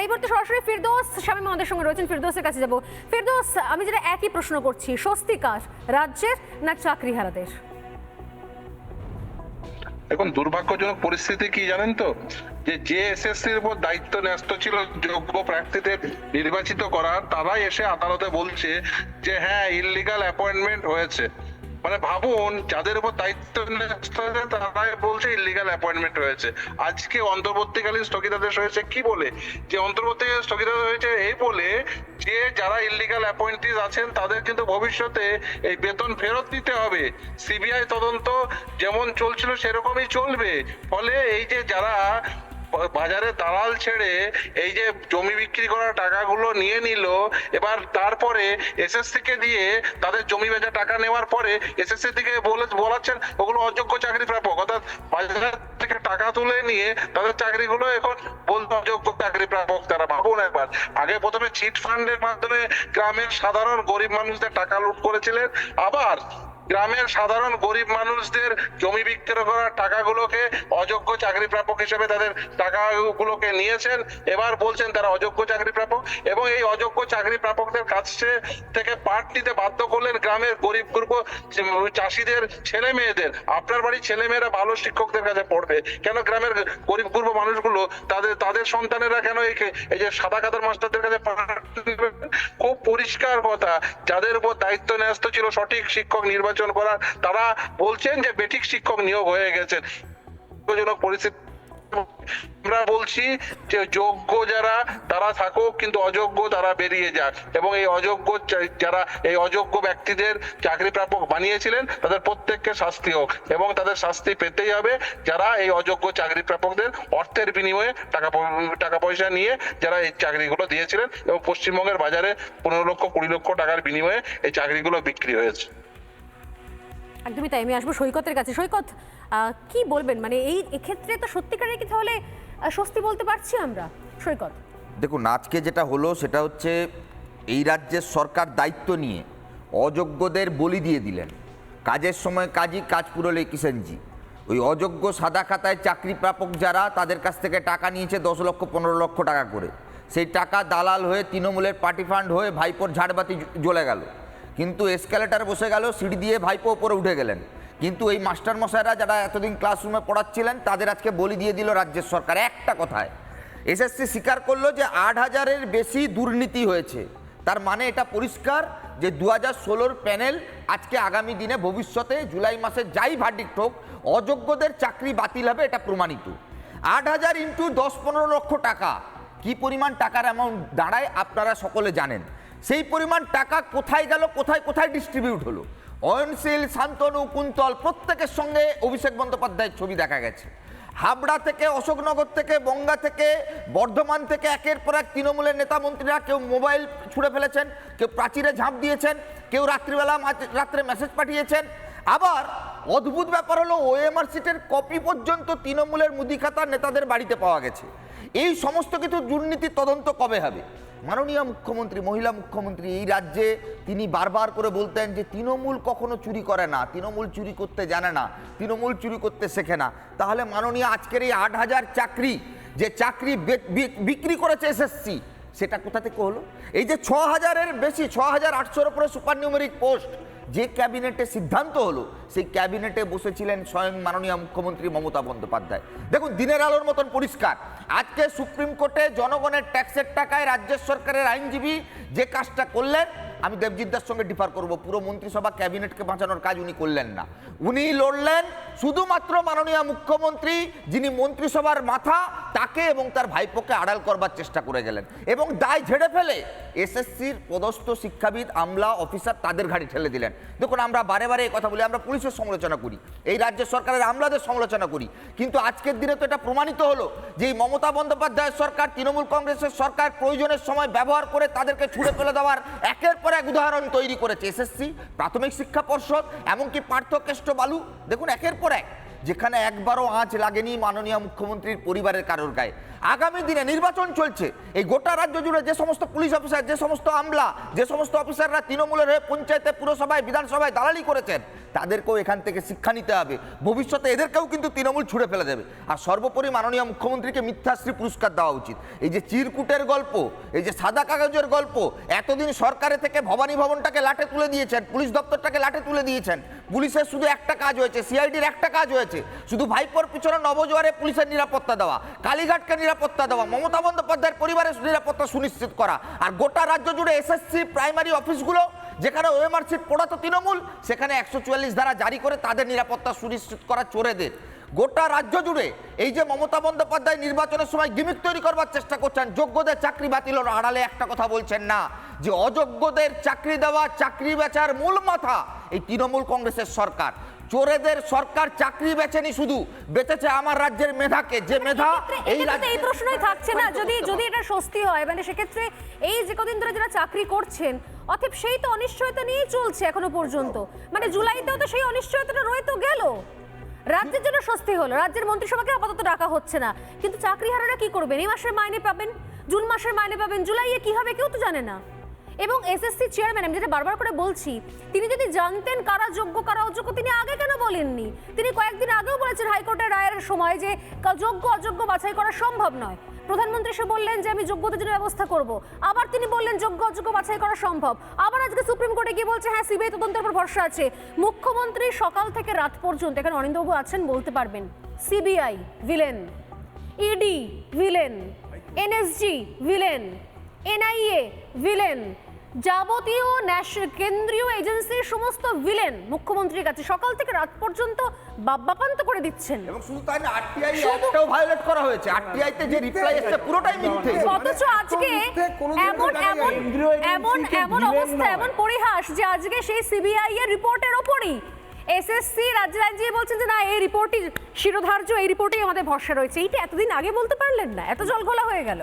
এই মুহূর্তে সরাসরি ফিরদৌস শামীম আমাদের সঙ্গে রয়েছেন, ফিরদৌসের কাছে যাব। ফিরদৌস, আমি যেটা একই প্রশ্ন করছি, স্বস্তি কার, রাজ্যের না চাকরিহারাদের? এখন দুর্ভাগ্যজনক পরিস্থিতি কি জানেন তো, যে এসএসসির উপর দায়িত্ব ন্যস্ত ছিল যোগ্য প্রার্থীদের নির্বাচিত করার, তারাই এসে আদালতে বলছে যে হ্যাঁ ইললিগাল অ্যাপয়েন্টমেন্ট হয়েছে। মানে ভাবুন, যাদের উপর দায়িত্ব ন্যস্ত হয়েছে তারাই বলছে ইললিগাল অ্যাপয়েন্টমেন্ট হয়েছে। আজকে অন্তর্বর্তীকালীন স্থগিতাদেশ হয়েছে কি বলে? যে অন্তর্বর্তীকালীন স্থগিতাদেশ হয়েছে এই বলে যে যারা ইললিগাল অ্যাপয়েন্টিস আছেন তাদের কিন্তু ভবিষ্যতে এই বেতন ফেরত দিতে হবে। সিবিআই তদন্ত যেমন চলছিল সেরকমই চলবে। ফলে এই যে যারা বাজারে দালাল ছেড়ে এই যে জমি বিক্রি করার টাকাগুলো নিয়ে নিল, এবার তারপরে এসএসসি কে দিয়ে তাদের জমি বেচা টাকা নেওয়ার পরে এসএসসি থেকে বলাচ্ছেন ওগুলো অযোগ্য চাকরি প্রাপক, অর্থাৎ বাজার থেকে টাকা তুলে নিয়ে তাদের চাকরিগুলো এখন বলতে অযোগ্য চাকরি প্রাপক তারা। ভাবুন একবার, আগে প্রথমে চিট ফান্ডের মাধ্যমে গ্রামের সাধারণ গরিব মানুষদের টাকা লুট করেছিলেন, আবার গ্রামের সাধারণ গরিব মানুষদের জমি বিক্রি করার টাকাগুলোকে অযোগ্য চাকরি প্রাপক হিসেবে তাদের টাকাগুলোকে নিয়েছেন, এবার বলছেন তারা অযোগ্য চাকরি প্রাপক। এবং এই অযোগ্য চাকরি প্রাপকদের কাছে থেকে পাট নিতে বাধ্য করলেন গ্রামের গরিব গ্রুপ চাষিদের ছেলে মেয়েদের। আপনার বাড়ির ছেলে মেয়েরা ভালো শিক্ষকদের কাছে পড়বে কেন? গ্রামের গরিব গ্রুপ মানুষগুলো তাদের সন্তানেরা কেন এই যে সাদা কাতার মাস্টারদের কাছে পাট? খুব পরিষ্কার কথা, যাদের উপর দায়িত্ব ন্যস্ত ছিল সঠিক শিক্ষক নির্বাচন করার, তারা বলছেন যে বেঠিক শিক্ষক নিয়োগ হয়ে গেছেন। পরিস্থিতি আমরা বলছি যে যোগ্য যারা তারা থাকুক, কিন্তু অযোগ্য তারা বেরিয়ে যাক। এবং এই অযোগ্য যারা এই অযোগ্য ব্যক্তিদের চাকরি প্রাপক বানিয়েছিলেন তাদের প্রত্যেককে শাস্তি হোক, এবং তাদের শাস্তি পেতেই হবে যারা এই অযোগ্য চাকরি প্রাপকদের অর্থের বিনিময়ে টাকা পয়সা নিয়ে যারা এই চাকরিগুলো দিয়েছিলেন। এবং পশ্চিমবঙ্গের বাজারে 15 লক্ষ 20 লক্ষ টাকার বিনিময়ে এই চাকরিগুলো বিক্রি হয়েছে। একদমই তাই। আমি আসবো সৈকতের কাছে। সৈকত, কি বলবেন, মানে এই এক্ষেত্রে তো সত্যিকারের কি তাহলে স্বস্তি বলতে পারছি আমরা? সৈকত, দেখুন, আজকে যেটা হলো সেটা হচ্ছে এই রাজ্যের সরকার দায়িত্ব নিয়ে অযোগ্যদের বলি দিয়ে দিলেন। কাজের সময় কাজী, কাজ পুরোলে কিষেনজি। ওই অযোগ্য সাদা খাতায় চাকরি প্রাপক যারা, তাদের কাছ থেকে টাকা নিয়েছে 10 লক্ষ 15 লক্ষ টাকা করে। সেই টাকা দালাল হয়ে তৃণমূলের পার্টি ফান্ড হয়ে ভাইপোর ঝাড়বাতি জ্বলে গেল। কিন্তু এসকেলেটার বসে গেল, সিঁড়ি দিয়ে ভাইপো উপরে উঠে গেলেন। কিন্তু এই মাস্টারমশাইরা যারা এতদিন ক্লাসরুমে পড়াচ্ছিলেন তাদের আজকে বলি দিয়ে দিল রাজ্যের সরকার। একটা কথায় এসএসসি স্বীকার করলো যে 8,000-এর বেশি দুর্নীতি হয়েছে। তার মানে এটা পরিষ্কার যে 2016-র প্যানেল আজকে আগামী দিনে ভবিষ্যতে জুলাই মাসে যাই ভার্ডিক্ট হোক, অযোগ্যদের চাকরি বাতিল হবে, এটা প্রমাণিত। 8,000 ইন্টু 10-15 লক্ষ টাকা কি পরিমাণ টাকার অ্যামাউন্ট দাঁড়ায় আপনারা সকলে জানেন। সেই পরিমাণ টাকা কোথায় গেল, কোথায় কোথায় ডিস্ট্রিবিউট হলো? অয়নশীল, শান্তনু, কুন্তল প্রত্যেকের সঙ্গে অভিষেক বন্দ্যোপাধ্যায়ের ছবি দেখা গেছে। হাবড়া থেকে, অশোকনগর থেকে, বনগাঁ থেকে, বর্ধমান থেকে একের পর এক তৃণমূলের নেতা মন্ত্রীরা কেউ মোবাইল ছুঁড়ে ফেলেছেন, কেউ প্রাচীরে ঝাঁপ দিয়েছেন, কেউ রাত্রে মেসেজ পাঠিয়েছেন। আবার অদ্ভুত ব্যাপার হলো ওএমআর সিটের কপি পর্যন্ত তৃণমূলের মুদি খাতার নেতাদের বাড়িতে পাওয়া গেছে। এই সমস্ত কিছু দুর্নীতির তদন্ত কবে হবে? মাননীয় মুখ্যমন্ত্রী, মহিলা মুখ্যমন্ত্রী এই রাজ্যে তিনি বারবার করে বলতেন যে তৃণমূল কখনো চুরি করে না, তৃণমূল চুরি করতে জানে না, তৃণমূল চুরি করতে শেখে না। তাহলে মাননীয় আজকের এই 8,000 চাকরি, যে চাকরি বিক্রি করেছে এসএসসি, সেটা কোথা থেকে হলো? এই যে 6,000-এর বেশি, 6,800-এর উপরে সুপার নিউমেরিক পোস্ট যে ক্যাবিনেটে সিদ্ধান্ত হলো, সেই ক্যাবিনেটে বসেছিলেন স্বয়ং মাননীয় মুখ্যমন্ত্রী মমতা বন্দ্যোপাধ্যায়। দেখুন, দিনের আলোর মতন পরিষ্কার। আজকে সুপ্রিম কোর্টে জনগণের ট্যাক্সের টাকায় রাজ্য সরকারের আইনজীবী যে কাজটা করলেন, আমি দেবজিৎদার সঙ্গে ডিফার করব, পুরো মন্ত্রিসভা ক্যাবিনেটকে বাঁচানোর কাজ উনি করলেন না। উনি লড়লেন শুধুমাত্র মাননীয় মুখ্যমন্ত্রী, যিনি মন্ত্রিসভার মাথা, তাকে এবং তার ভাইপোকে আড়াল করবার চেষ্টা করে গেলেন এবং দায় ঝেড়ে ফেলে এসএসসির পদস্থ শিক্ষাবিদ, আমলা, অফিসার তাদের ঘাড়ি ঠেলে দিলেন। দেখুন, আমরা বারে বারে এই কথা বলি, আমরা পুলিশের সমালোচনা করি, এই রাজ্য সরকারের আমলাদের সমালোচনা করি, কিন্তু আজকের দিনে তো এটা প্রমাণিত হলো যে এই মমতা বন্দ্যোপাধ্যায়ের সরকার, তৃণমূল কংগ্রেসের সরকার প্রয়োজনের সময় ব্যবহার করে তাদেরকে ছুড়ে ফেলে দেওয়ার একের পর এক উদাহরণ তৈরি করেছে। এসএসসি, প্রাথমিক শিক্ষা পর্ষদ, এমনকি পার্থকেষ্ট বালু। দেখুন, একের পর এক যেখানে একবারও আঁচ লাগেনি মাননীয় মুখ্যমন্ত্রীর পরিবারের কারোর গায়ে। আগামী দিনে নির্বাচন চলছে, এই গোটা রাজ্য জুড়ে যে সমস্ত পুলিশ অফিসার, যে সমস্ত আমলা, যে সমস্ত অফিসাররা তৃণমূলের হয়ে পঞ্চায়েতে, পুরসভায়, বিধানসভায় দালালি করেছেন, তাদেরকেও এখান থেকে শিক্ষা নিতে হবে। ভবিষ্যতে এদেরকেও কিন্তু তৃণমূল ছুড়ে ফেলে দেবে। আর সর্বোপরি মাননীয় মুখ্যমন্ত্রীকে মিথ্যাশ্রী পুরস্কার দেওয়া উচিত। এই যে চিরকুটের গল্প, এই যে সাদা কাগজের গল্প, এতদিন সরকারে থেকে ভবানী ভবনটাকে লাটে তুলে দিয়েছেন, পুলিশ দপ্তরটাকে লাটে তুলে দিয়েছেন। পুলিশের শুধু একটা কাজ হয়েছে, সিআইডির একটা কাজ হয়েছে, শুধু ভাইপোর পিছনে নবজোয়ারে পুলিশের নিরাপত্তা দেওয়া, কালীঘাটকে নিরাপত্তা দেওয়া, মমতা বন্দ্যোপাধ্যায়ের পরিবারের নিরাপত্তা সুনিশ্চিত করা। আর গোটা রাজ্য জুড়ে এসএসসি প্রাইমারি অফিসগুলো যেখানে ওএমআর সিট পড়াতো তৃণমূল, সেখানে 144 ধারা জারি করে তাদের নিরাপত্তা সুনিশ্চিত করা চোরেদের। গোটা রাজ্য জুড়ে এই যে মমতা বন্দ্যোপাধ্যায় নির্বাচনের সময় গিমিক তৈরি করবার চেষ্টা করছেন, যোগ্যদের চাকরি বাতিলের আড়ালে একটা কথা বলছেন না, যে অযোগ্যদের চাকরি দেওয়া, চাকরি বেচার মূল মাথা এই তৃণমূল কংগ্রেসের সরকার। চোরেদের সরকার চাকরি বেচেনি, শুধু বেঁচেছে আমার রাজ্যের মেধাকে, যে মেধা এই প্রশ্নই থাকছে না। যদি এটা স্বস্তি হয়, মানে সেক্ষেত্রে এই যে কদিন ধরে যারা চাকরি করছেন, অতএব সেই তো অনিশ্চয়তা নিয়েই চলছে এখনো পর্যন্ত। মানে জুলাইতেও তো সেই অনিশ্চয়তাটা রয়ে তো গেল। রাজ্যের জন্য স্বস্তি হলো, রাজ্যের মন্ত্রিসভাকে আপাতত ডাকা হচ্ছে না, কিন্তু চাকরিহারারা কি করবেন? এই মাসের মাইনে পাবেন, জুন মাসের মাইনে পাবেন, জুলাইয়ে কি হবে কেউ তো জানে না। এবং এসএসসি চেয়ারম্যান, আমি যেটা বারবার করে বলছি, তিনি যদি জানতেন কারা যোগ্য কারা অযোগ্য, তিনি আগে কেন বলেননি? তিনি কয়েকদিন আগেও বলেছেন হাইকোর্টের রায়ের সময় যে যোগ্য অযোগ্য বাছাই করা সম্ভব নয়। প্রধানমন্ত্রী এসে বললেন যে আমি যোগ্যতার জন্য ব্যবস্থা করব, আবার তিনি বললেন যোগ্য অযোগ্য বাছাই করা সম্ভব, আবার আজকে সুপ্রিম কোর্টে গিয়ে বলছে হ্যাঁ সিবিআই তদন্তের উপর ভরসা আছে। মুখ্যমন্ত্রী সকাল থেকে রাত পর্যন্ত, এখানে অনিন্দ্যবাবু আছেন বলতে পারবেন, CBI villain, ED villain, NSG villain, NIA villain, যাবতীয় কেন্দ্রীয় এজেন্সির সমস্ত ভিলেন মুখ্যমন্ত্রীর কাছে সকাল থেকে রাত পর্যন্ত বাপ্পান্ত করে দিচ্ছেন। এবং শুধু তাই না, আরটিআই একটাও ভায়োলেট করা হয়েছে। আরটিআই তে যে রিপ্লাই এসেছে পুরোটাই মিথ্যে। অথচ আজকে এমন অবস্থা, এমন পরিহাস যে আজকে সেই সিবিআই এর রিপোর্টের ওপরই এসএসসি রাজ্যের আইনজীবী বলছেন যে না, এই রিপোর্টই শিরোধার্য, এই রিপোর্টেই আমাদের ভরসা রয়েছে। এইটা এতদিন আগে বলতে পারলেন না? এত জলঘোলা হয়ে গেল।